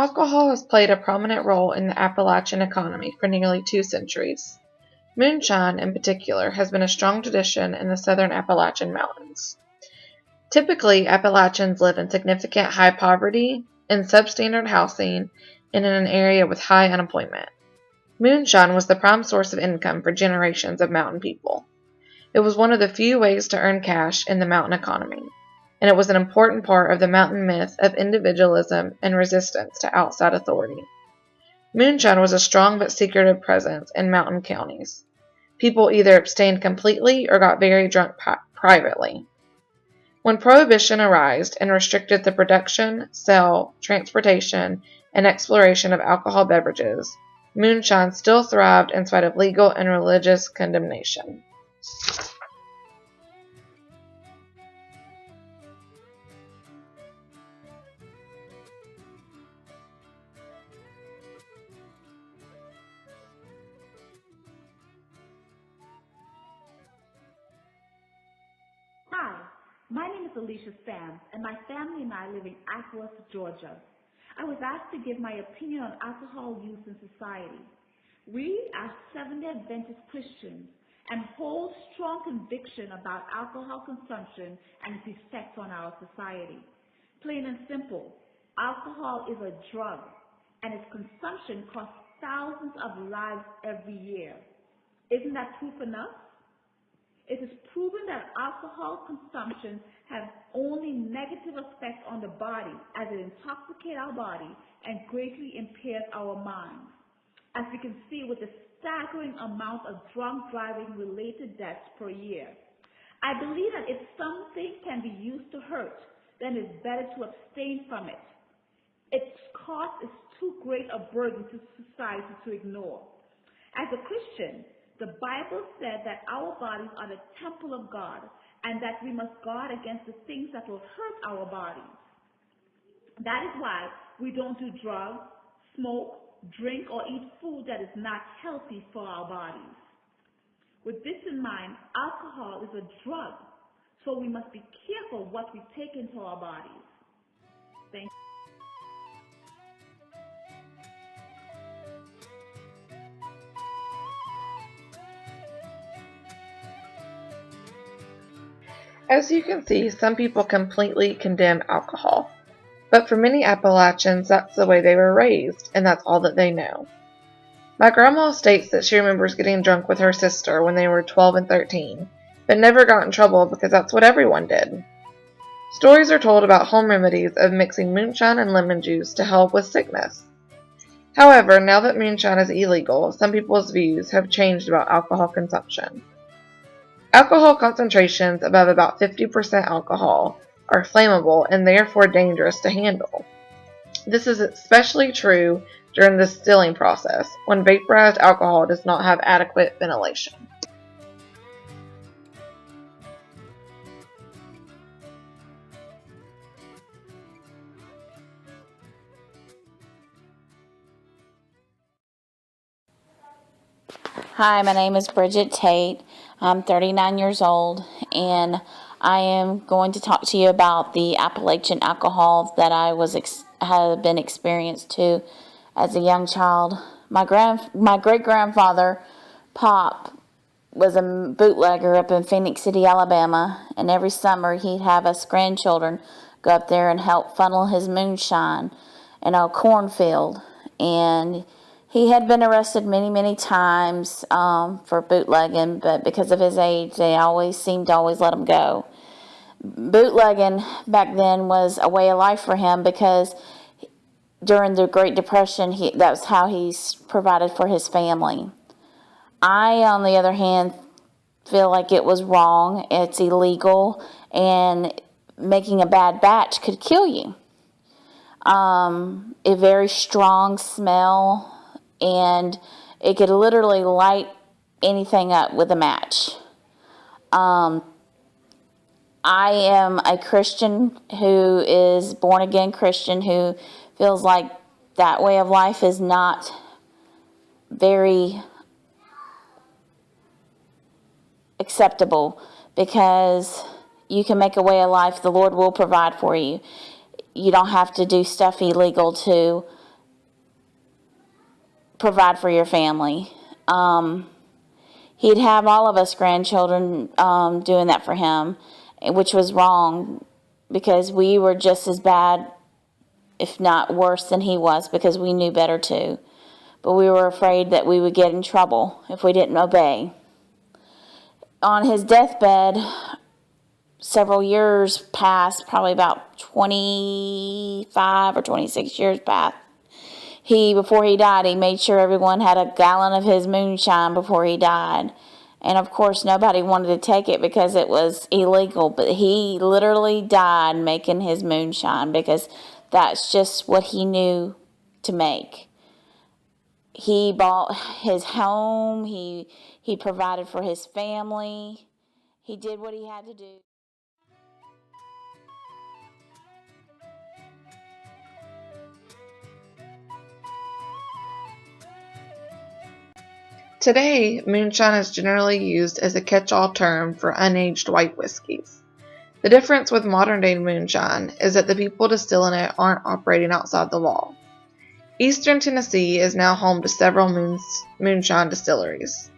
Alcohol has played a prominent role in the Appalachian economy for nearly 2 centuries. Moonshine, in particular, has been a strong tradition in the southern Appalachian Mountains. Typically, Appalachians live in significant high poverty, in substandard housing, and in an area with high unemployment. Moonshine was the prime source of income for generations of mountain people. It was one of the few ways to earn cash in the mountain economy, and it was an important part of the mountain myth of individualism and resistance to outside authority. Moonshine was a strong but secretive presence in mountain counties. People either abstained completely or got very drunk privately. When Prohibition arose and restricted the production, sale, transportation, and exploration of alcohol beverages, moonshine still thrived in spite of legal and religious condemnation. Hi, my name is Alicia Sams, and my family and I live in Athens, Georgia. I was asked to give my opinion on alcohol use in society. We are Seventh-day Adventist Christians and hold strong conviction about alcohol consumption and its effects on our society. Plain and simple, alcohol is a drug, and its consumption costs thousands of lives every year. Isn't that proof enough? It is proven that alcohol consumption has only negative effects on the body as it intoxicates our body and greatly impairs our minds. As we can see with the staggering amount of drunk driving related deaths per year. I believe that if something can be used to hurt, then it's better to abstain from it. Its cost is too great a burden to society to ignore. As a Christian, the Bible said that our bodies are the temple of God and that we must guard against the things that will hurt our bodies. That is why we don't do drugs, smoke, drink, or eat food that is not healthy for our bodies. With this in mind, alcohol is a drug, so we must be careful what we take into our bodies. Thank you. As you can see, some people completely condemn alcohol. But for many Appalachians, that's the way they were raised, and that's all that they know. My grandma states that she remembers getting drunk with her sister when they were 12 and 13, but never got in trouble because that's what everyone did. Stories are told about home remedies of mixing moonshine and lemon juice to help with sickness. However, now that moonshine is illegal, some people's views have changed about alcohol consumption. Alcohol concentrations above about 50% alcohol are flammable and therefore dangerous to handle. This is especially true during the distilling process, when vaporized alcohol does not have adequate ventilation. Hi, my name is Bridget Tate. I'm 39 years old, and I am going to talk to you about the Appalachian alcohol that I have been experienced to as a young child. My great-grandfather, Pop, was a bootlegger up in Phoenix City, Alabama, and every summer he'd have us grandchildren go up there and help funnel his moonshine in a cornfield. And he had been arrested many, many times for bootlegging, but because of his age, they always seemed to always let him go. Bootlegging back then was a way of life for him because during the Great Depression, that was how he's provided for his family. I, on the other hand, feel like it was wrong. It's illegal, and making a bad batch could kill you. A very strong smell, and it could literally light anything up with a match. I am a Christian who is born-again Christian who feels like that way of life is not very acceptable, because you can make a way of life. The Lord will provide for you. You don't have to do stuff illegal to provide for your family. He'd have all of us grandchildren doing that for him, which was wrong because we were just as bad, if not worse than he was, because we knew better too. But we were afraid that we would get in trouble if we didn't obey. On his deathbed, several years passed, probably about 25 or 26 years passed. Before he died, he made sure everyone had a gallon of his moonshine before he died. And of course, nobody wanted to take it because it was illegal. But he literally died making his moonshine because that's just what he knew to make. He bought his home. He provided for his family. He did what he had to do. Today, moonshine is generally used as a catch-all term for unaged white whiskeys. The difference with modern-day moonshine is that the people distilling it aren't operating outside the law. Eastern Tennessee is now home to several moonshine distilleries.